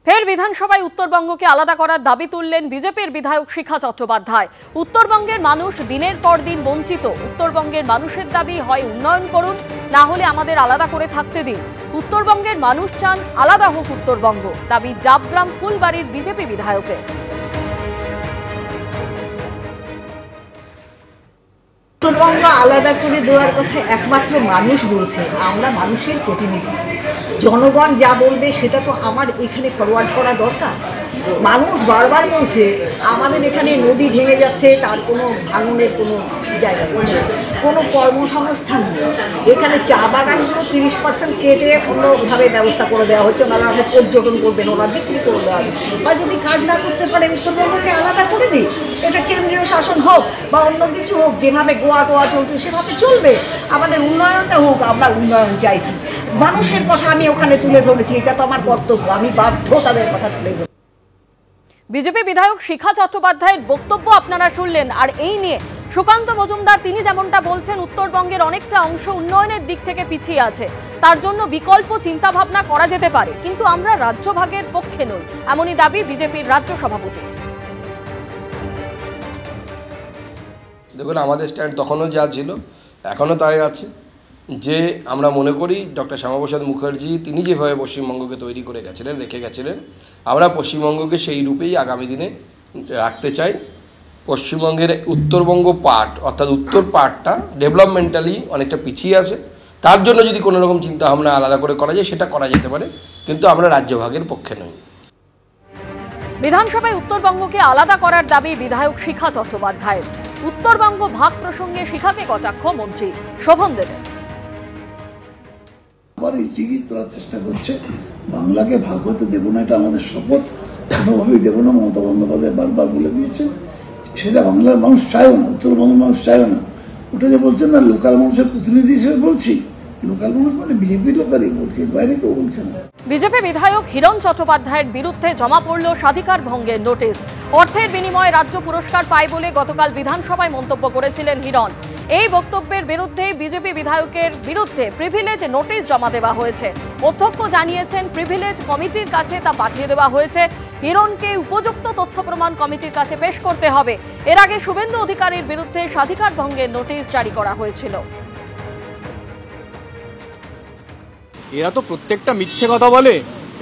ফের বিধানসভায় উত্তরবঙ্গকে আলাদা করার দাবি তুললেন বিজেপির বিধায়ক শিখা চট্টোপাধ্যায়। উত্তরবঙ্গের মানুষ দিনের পর দিন বঞ্চিত। উত্তরবঙ্গের মানুষের দাবি হয় উন্নয়ন করুন, না হলে আমাদের আলাদা করে থাকতে দিন। উত্তরবঙ্গের মানুষ চান আলাদা হোক উত্তরবঙ্গ, দাবি ডাবগ্রাম ফুলবাড়ির বিজেপি বিধায়কের। উত্তরবঙ্গ আলাদা করে দেওয়ার কথা একমাত্র মানুষ বলছে, আমরা মানুষের প্রতিনিধি। জনগণ যা বলবে সেটা তো আমার এখানে ফরওয়ার্ড করা দরকার। মানুষ বারবার বলছে আমাদের এখানে নদী ভেঙে যাচ্ছে, তার কোনো ভাঙনের কোনো জায়গা হচ্ছে না, কোনো কর্মসংস্থান নেই। এখানে চা বাগানগুলো 30% কেটে অন্যভাবে ব্যবস্থা করে দেওয়া হচ্ছে, ওনারা আমাদের পর্যটন করবেন, ওনারা বিক্রি করে দেওয়া হবে। বা যদি কাজ না করতে পারে উত্তরবঙ্গকে আলাদা করে দিই, এটা কেন্দ্রীয় শাসন হোক বা অন্য কিছু হোক, যেভাবে গোয়া টোয়া চলছে সেভাবে চলবে। আমাদের উন্নয়নটা হোক, আমরা উন্নয়ন চাইছি। মানুষের কথা আমি ওখানে তুলে ধরেছি, এটা তো আমার কর্তব্য, আমি বাধ্য তাদের কথা তুলে ধরি। বিজেপি বিধায়ক শিখা চট্টোপাধ্যায়ের বক্তব্য আপনারা শুনলেন। আর এই নিয়ে সুকান্ত মজুমদার তিনি যেমনটা বলছেন, উত্তরবঙ্গের অনেকটা অংশ উন্নয়নের দিক থেকে পিছিয়ে আছে, তার জন্য বিকল্প চিন্তা ভাবনা করা যেতে পারে, কিন্তু আমরা রাজ্যভাগের পক্ষে নই, এমনই দাবি বিজেপির রাজ্য সভাপতি। দেখুন, আমাদের স্ট্যান্ড তখনও যা ছিল এখনও তাই আছে, যে আমরা মনে করি ডক্টর শ্যামাপ্রসাদ মুখার্জি তিনি যেভাবে পশ্চিমবঙ্গকে তৈরি করে গেছিলেন, রেখে গেছিলেন, আমরা পশ্চিমবঙ্গকে সেই রূপেই আগামী দিনে রাখতে চাই। পশ্চিমবঙ্গের উত্তরবঙ্গ পার্ট, অর্থাৎ উত্তর পার্টটা ডেভেলপমেন্টালি অনেকটা পিছিয়ে আছে, তার জন্য যদি কোনো রকম চিন্তাভাবনা আলাদা করে করা যায় সেটা করা যেতে পারে, কিন্তু আমরা রাজ্যভাগের পক্ষে নই। বিধানসভায় উত্তরবঙ্গকে আলাদা করার দাবি বিধায়ক শিখা চট্টোপাধ্যায়ের। উত্তরবঙ্গ ভাগ প্রসঙ্গে শিখাকে কটাক্ষ মন্ত্রী শোভন দেবের। আবার এই চিকিৎসা করার চেষ্টা করছে, বাংলাকে ভাগ হতে দেব না, এটা আমাদের শপথ, কোনোভাবেই দেব না। মমতা বন্দ্যোপাধ্যায় বারবার বলে দিয়েছে, সেটা বাংলার মানুষ চায়ও না, উত্তরবঙ্গের মানুষ চায়ও না। ওটা যে বলছেন না লোকাল মানুষের প্রতিনিধি হিসেবে বলছি, লোকাল মানুষ মানে বিজেপির লোকেরই বলছে, বাইরে কেউ বলছে না। বিজেপি বিধায়ক হিরণ চট্টোপাধ্যায়ের বিরুদ্ধে জমা পড়ল স্বাধিকার ভঙ্গের নোটিশ। অর্থের বিনিময়ে রাজ্য পুরস্কার পায় বলে গতকাল বিধানসভায় মন্তব্য করেছিলেন হিরণ। এই বক্তব্যের বিরুদ্ধে বিজেপি বিধায়কের বিরুদ্ধে প্রিভিলেজ নোটিশ জমা দেওয়া হয়েছে। অধ্যক্ষ জানিয়েছেন প্রিভিলেজ কমিটির কাছে তা পাঠিয়ে দেওয়া হয়েছে। হিরণকে উপযুক্ত তথ্য প্রমাণ কমিটির কাছে পেশ করতে হবে। এর আগে শুভেন্দু অধিকারীর বিরুদ্ধে স্বাধিকার ভঙ্গের নোটিশ জারি করা হয়েছিল। এরা তো প্রত্যেকটা মিথ্যে কথা বলে,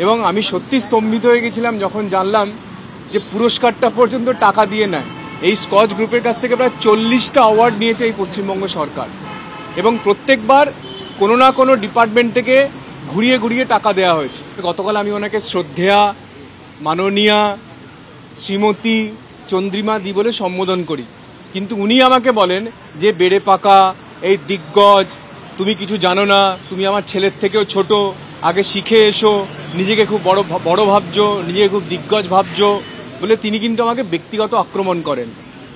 এবং আমি সত্যি স্তম্ভিত হয়ে গেছিলাম যখন জানলাম যে পুরস্কারটা পর্যন্ত টাকা দিয়ে নেয়। এই স্কচ গ্রুপের কাছ থেকে প্রায় 40টা অ্যাওয়ার্ড নিয়েছে এই পশ্চিমবঙ্গ সরকার, এবং প্রত্যেকবার কোনো না কোনো ডিপার্টমেন্ট থেকে ঘুরিয়ে ঘুরিয়ে টাকা দেওয়া হয়েছে। গতকাল আমি ওনাকে শ্রদ্ধেয়া, মাননীয়া, শ্রীমতী, চন্দ্রিমা দি বলে সম্বোধন করি, কিন্তু উনি আমাকে বলেন যে বেড়ে পাকা, এই দিগ্গজ, তুমি কিছু জানো না, তুমি আমার ছেলের থেকেও ছোট, আগে শিখে এসো, নিজেকে খুব বড় ভাবছো, নিজেকে খুব দিগ্গজ ভাবছো বলে তিনি কিন্তু আমাকে ব্যক্তিগত আক্রমণ করেন।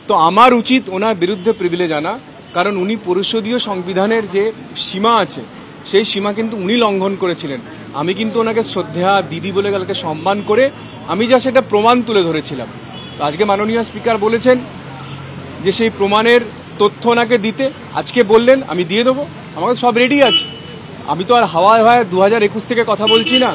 তো আমার উচিত ওনার বিরুদ্ধে প্রিভিলেজ আনা, কারণ উনি পরিষদীয় সংবিধানের যে সীমা আছে সেই সীমা কিন্তু উনি লঙ্ঘন করেছিলেন। আমি কিন্তু ওনাকে শ্রদ্ধা দিদি বলে কালকে সম্মান করে আমি যা সেটা প্রমাণ তুলে ধরেছিলাম। আজকে মাননীয় স্পিকার বলেছেন যে সেই প্রমাণের তথ্য ওনাকে দিতে, আজকে বললেন আমি দিয়ে দেবো, আমাকে সব রেডি আছে। আমি তো আর হাওয়ায় 2021 থেকে কথা বলছি না,